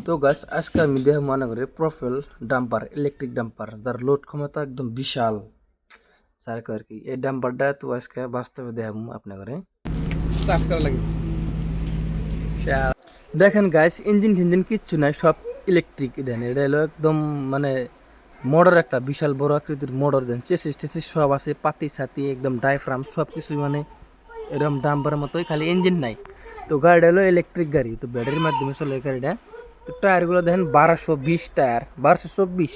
তো গাছ আজকে আমি দেহ মনে করি প্রোফাইল ডাম্পার ইলেকট্রিক ডাম্পার যার লোড ক্ষমতা একদম বিশাল যার আর কি এই ডাম্পারটা তো আজকে বাস্তবে দেখাবো আপনার চার্জ করা লাগে। দেখেন গাইস ইঞ্জিন টিঞ্জিন কিচ্ছু নাই, সব ইলেকট্রিক। দেন এটা হলো একদম মানে মোটর, একটা বিশাল বড় আকৃতির মোটর। দেন চেসিস টেসিস সব আছে, পাতি সাতি একদম ডায়াফ্রাম সব কিছুই মানে এরকম ডাম্পারের মতোই, খালি ইঞ্জিন নাই। তো গাড়িটা হলো ইলেকট্রিক গাড়ি, তো ব্যাটারির মাধ্যমে চলে এই গাড়িটা। তো টায়ারগুলো দেখেন 1220 টায়ার, 1224,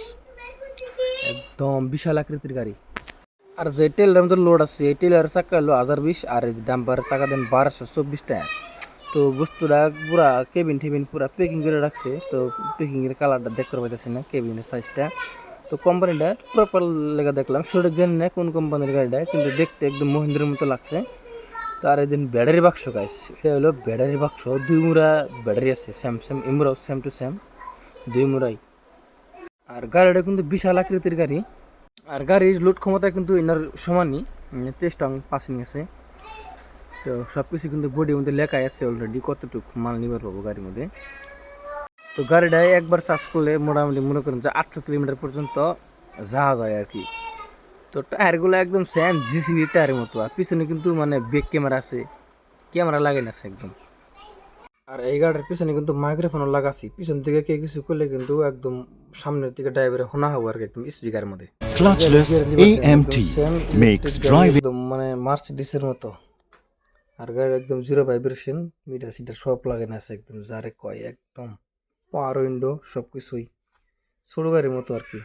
একদম বিশাল আকৃতির গাড়ি। আর যে টেলার মধ্যে লোড আছে এই টেলার চাকা হলো 1020, আর এই ডাম্পারের চাকা দেন 1224 টায়ার। তো বস্তুটা পুরা কেবিন টেবিন পুরা প্যাকিং করে রাখছে। তো প্যাকিংয়ের কালারটা দেখতে পাইতেছি না, কেবিনের সাইজটা। তো কোম্পানিটা প্রপার লেগে দেখলাম, সঠিক জানি না কোন কোম্পানির গাড়িটা, কিন্তু দেখতে একদম মহিন্দ্রের মতো লাগছে। তো আর এদিন ব্যাটারি বাক্স গাইস, এটা হলো ব্যাটারি বাক্স, দুই মুড়া ব্যাটারি আছে, স্যামসাং এমরাও সেম টু সেম দুই মুড়াই। আর গাড়িটা কিন্তু বিশাল আকৃতির গাড়ি, আর গাড়ির লোড ক্ষমতা কিন্তু এনার সমানই, 23 টন পাসিং আছে। তো সব কিছু কিন্তু বডির মধ্যে লেখাই আছে অলরেডি কতটুকু মাল নিবার পাবো গাড়ির মধ্যে। তো গাড়িটা একবার চার্জ করলে মোটামুটি মনে করেন যে 800 কিলোমিটার পর্যন্ত যাওয়া যায় আর কি। তো টায়ারগুলো একদম সেম জিসিবি টায়ারের মতো, আর পিছনে কিন্তু মানে ব্যাক ক্যামেরা আছে, ক্যামেরা লাগাই আছে একদম। আর এই গাড়ির পিছনে কিন্তু মাইক্রোফোনও লাগাছি, পিছন থেকে কে কিছু করলে কিন্তু একদম সামনের দিকে ড্রাইভারে শোনা হবো আর কি, একদম স্পিকার মধ্যে। Clutchless AMT same makes electric গাড়ি, driving একদম মানে মার্সিডিসের মতো। আর গাড়ির একদম জিরো ভাইব্রেশন, মিটার সিটার সব লাগানো আছে একদম, যারে কয় একদম পাওয়ার উইন্ডো সব কিছুই ছোট গাড়ির মতো আর কি।